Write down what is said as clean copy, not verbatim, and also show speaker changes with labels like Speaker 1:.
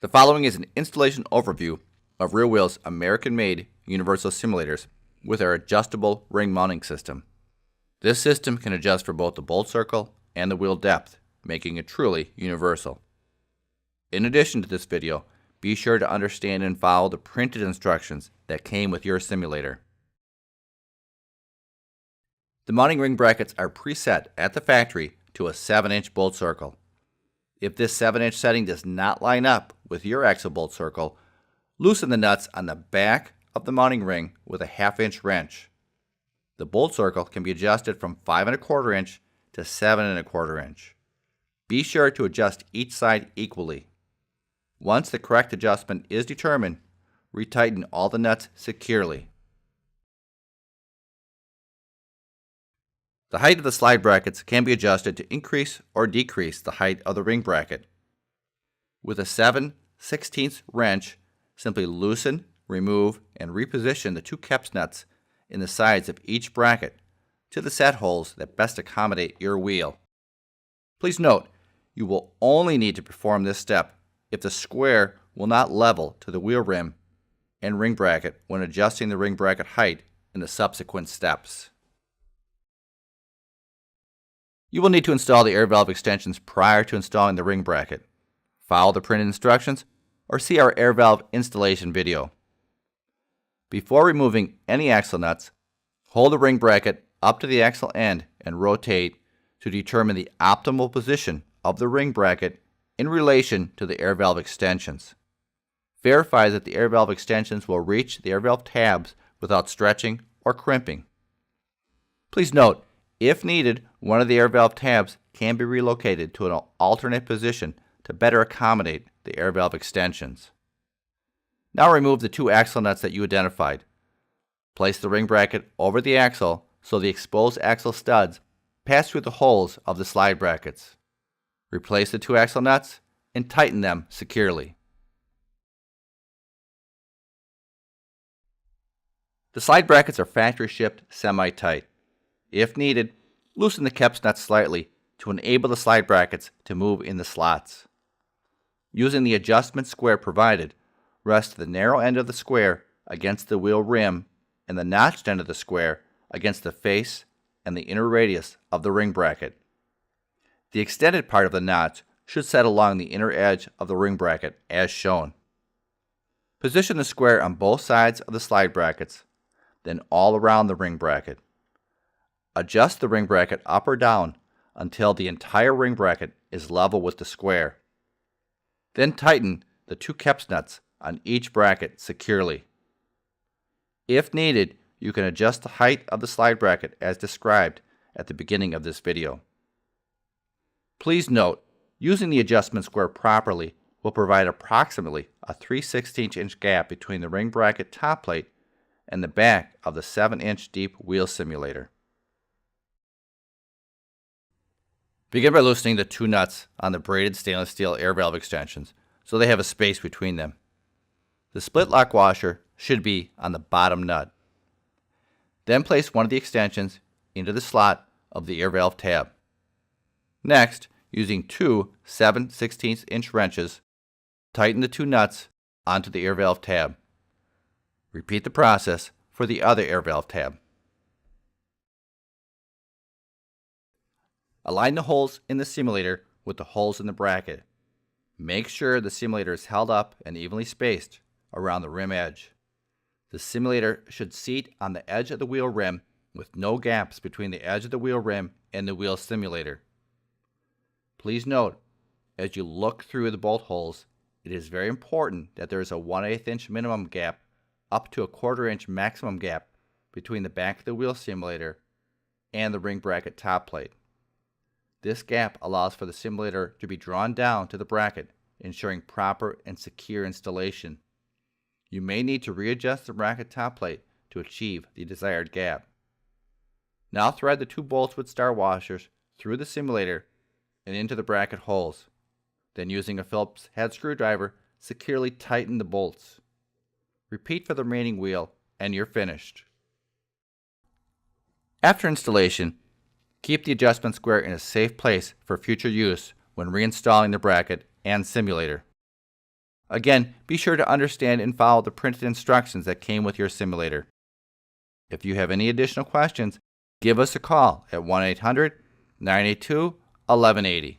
Speaker 1: The following is an installation overview of Real Wheel's American-made universal simulators with our adjustable ring mounting system. This system can adjust for both the bolt circle and the wheel depth, making it truly universal. In addition to this video, be sure to understand and follow the printed instructions that came with your simulator. The mounting ring brackets are preset at the factory to a 7-inch bolt circle. If this 7-inch setting does not line up with your axle bolt circle, loosen the nuts on the back of the mounting ring with a 1/2-inch wrench. The bolt circle can be adjusted from 5¼ inch to 7¼ inch. Be sure to adjust each side equally. Once the correct adjustment is determined, retighten all the nuts securely. The height of the slide brackets can be adjusted to increase or decrease the height of the ring bracket. With a 7/16 wrench, simply loosen, remove, and reposition the two KEPS nuts in the sides of each bracket to the set holes that best accommodate your wheel. Please note, you will only need to perform this step if the square will not level to the wheel rim and ring bracket when adjusting the ring bracket height in the subsequent steps. You will need to install the air valve extensions prior to installing the ring bracket. Follow the printed instructions or see our air valve installation video. Before removing any axle nuts, hold the ring bracket up to the axle end and rotate to determine the optimal position of the ring bracket in relation to the air valve extensions. Verify that the air valve extensions will reach the air valve tabs without stretching or crimping. Please note, if needed, one of the air valve tabs can be relocated to an alternate position to better accommodate the air valve extensions. Now remove the two axle nuts that you identified. Place the ring bracket over the axle so the exposed axle studs pass through the holes of the slide brackets. Replace the two axle nuts and tighten them securely. The slide brackets are factory shipped semi-tight. If needed, loosen the KEPS nuts slightly to enable the slide brackets to move in the slots. Using the adjustment square provided, rest the narrow end of the square against the wheel rim and the notched end of the square against the face and the inner radius of the ring bracket. The extended part of the notch should set along the inner edge of the ring bracket as shown. Position the square on both sides of the slide brackets, then all around the ring bracket. Adjust the ring bracket up or down until the entire ring bracket is level with the square. Then tighten the two KEPS nuts on each bracket securely. If needed, you can adjust the height of the slide bracket as described at the beginning of this video. Please note, using the adjustment square properly will provide approximately a 3/16 inch gap between the ring bracket top plate and the back of the 7-inch deep wheel simulator. Begin by loosening the two nuts on the braided stainless steel air valve extensions so they have a space between them. The split lock washer should be on the bottom nut. Then place one of the extensions into the slot of the air valve tab. Next, using two 7/16 inch wrenches, tighten the two nuts onto the air valve tab. Repeat the process for the other air valve tab. Align the holes in the simulator with the holes in the bracket. Make sure the simulator is held up and evenly spaced around the rim edge. The simulator should seat on the edge of the wheel rim with no gaps between the edge of the wheel rim and the wheel simulator. Please note, as you look through the bolt holes, it is very important that there is a 1/8 inch minimum gap up to a 1/4 inch maximum gap between the back of the wheel simulator and the ring bracket top plate. This gap allows for the simulator to be drawn down to the bracket, ensuring proper and secure installation. You may need to readjust the bracket top plate to achieve the desired gap. Now thread the two bolts with star washers through the simulator and into the bracket holes. Then using a Phillips head screwdriver, securely tighten the bolts. Repeat for the remaining wheel and you're finished. After installation, keep the adjustment square in a safe place for future use when reinstalling the bracket and simulator. Again, be sure to understand and follow the printed instructions that came with your simulator. If you have any additional questions, give us a call at 1-800-982-1180.